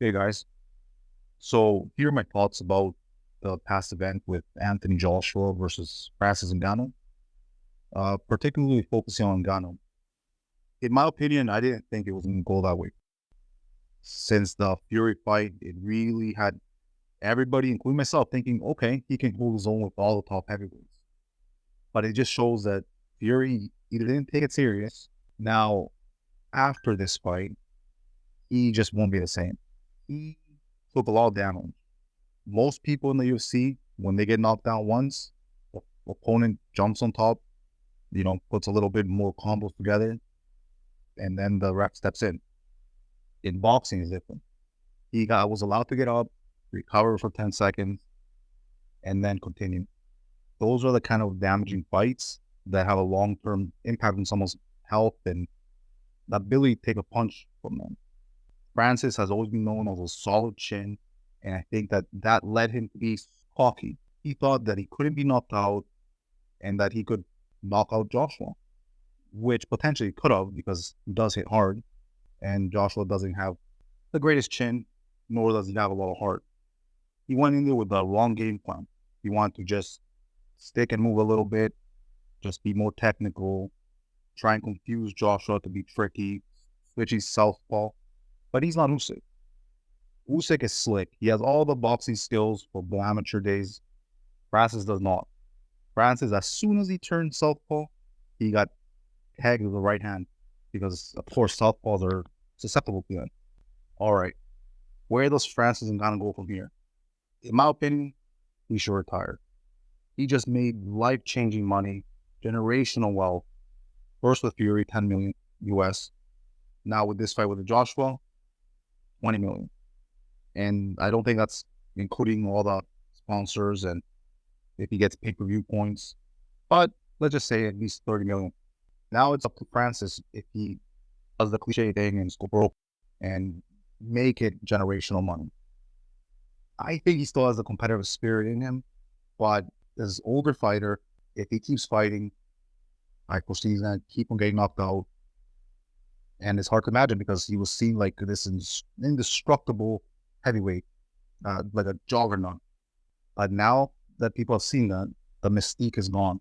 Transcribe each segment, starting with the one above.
Hey guys, so here are my thoughts about the past event with Anthony Joshua versus Francis Ngannou, particularly focusing on Ngannou. In my opinion, I didn't think it was going to go that way. Since the Fury fight, it really had everybody, including myself, thinking, okay, he can hold his own with all the top heavyweights. But it just shows that Fury either didn't take it serious. Now, after this fight, he just won't be the same. He took a lot of damage. Most people in the UFC, when they get knocked down once, the opponent jumps on top, puts a little bit more combos together, and then the ref steps in. In boxing, is different. Was allowed to get up, recover for 10 seconds, and then continue. Those are the kind of damaging fights that have a long term impact on someone's health and the ability to take a punch from them. Francis has always been known as a solid chin, and I think that led him to be cocky. He thought that he couldn't be knocked out and that he could knock out Joshua, which potentially could have because he does hit hard, and Joshua doesn't have the greatest chin, nor does he have a lot of heart. He went in there with the wrong game plan. He wanted to just stick and move a little bit, just be more technical, try and confuse Joshua to be tricky, switch his southpaw. But he's not Usyk. Usyk is slick. He has all the boxing skills for amateur days. Francis does not. Francis, as soon as he turned southpaw, he got tagged with the right hand because, of course, southpaws are susceptible to that. All right, where does Francis Ngannou go from here? In my opinion, he should retire. He just made life-changing money, generational wealth. First with Fury, 10 million US. Now with this fight with the Joshua, 20 million. And I don't think that's including all the sponsors and if he gets pay-per-view points. But let's just say at least 30 million. Now it's up to Francis if he does the cliche thing and go broke and make it generational money. I think he still has the competitive spirit in him, but as older fighter, if he keeps fighting, I foresee he's gonna keep on getting knocked out. And it's hard to imagine because he was seen like this indestructible heavyweight, like a juggernaut. But now that people have seen that, the mystique is gone.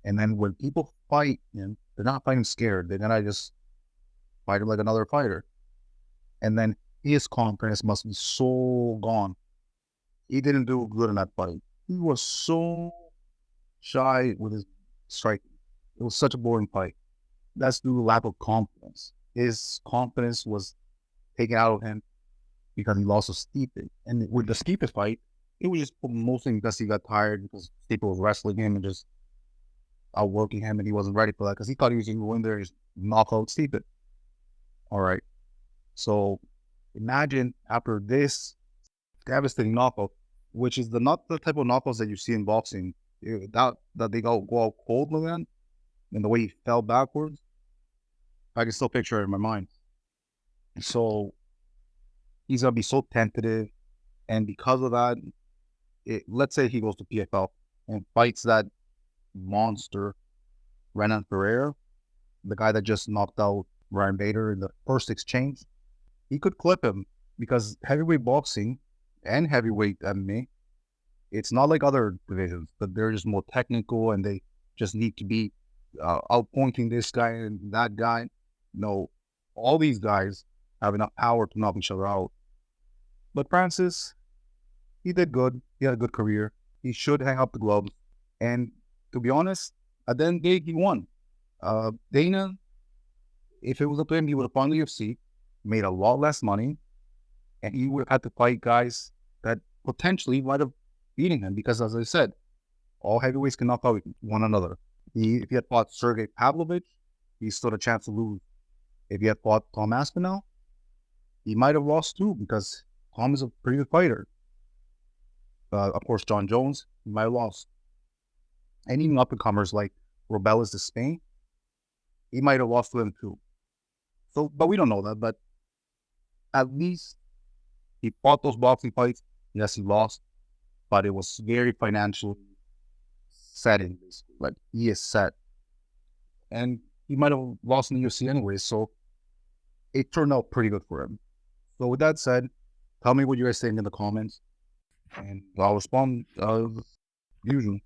And then when people fight him, they're not fighting scared. They're gonna just fight him like another fighter. And then his confidence must be so gone. He didn't do good in that fight. He was so shy with his striking. It was such a boring fight. That's due to lack of confidence. His confidence was taken out of him because he lost to Stipe. And with the Stipe fight, it was just mostly because he got tired because Stipe was wrestling him and just outworking him, and he wasn't ready for that because he thought he was going to go in there and just knock out Stipe. All right. So imagine after this devastating knockout, which is not the type of knockouts that you see in boxing, that they go out cold, man, and the way he fell backwards, I can still picture it in my mind. So he's gonna be so tentative, and because of that, let's say he goes to PFL and fights that monster Renan Ferreira, the guy that just knocked out Ryan Bader in the first exchange. He could clip him because heavyweight boxing and heavyweight MMA, it's not like other divisions, but they're just more technical and they just need to be outpointing this guy and that guy. No, all these guys have enough power to knock each other out. But Francis, he did good. He had a good career. He should hang up the gloves. And to be honest, at the end of the day, he won. Dana, if it was up to him, he would have won the UFC, made a lot less money, and he would have had to fight guys that potentially might have beaten him because, as I said, all heavyweights can knock out one another. If he had fought Sergey Pavlovich, he stood a chance to lose. If he had fought Tom Aspinall, he might have lost too because Tom is a pretty good fighter. Of course, John Jones, he might have lost. And even up-and-comers like Robelis de Spain, he might have lost to them too. So, but we don't know that. But at least he fought those boxing fights. Yes, he lost, but it was very financially setting. Like he is set, and he might have lost in the UFC anyway. So it turned out pretty good for him. So with that said, Tell me what you guys think in the comments, and I'll respond usually.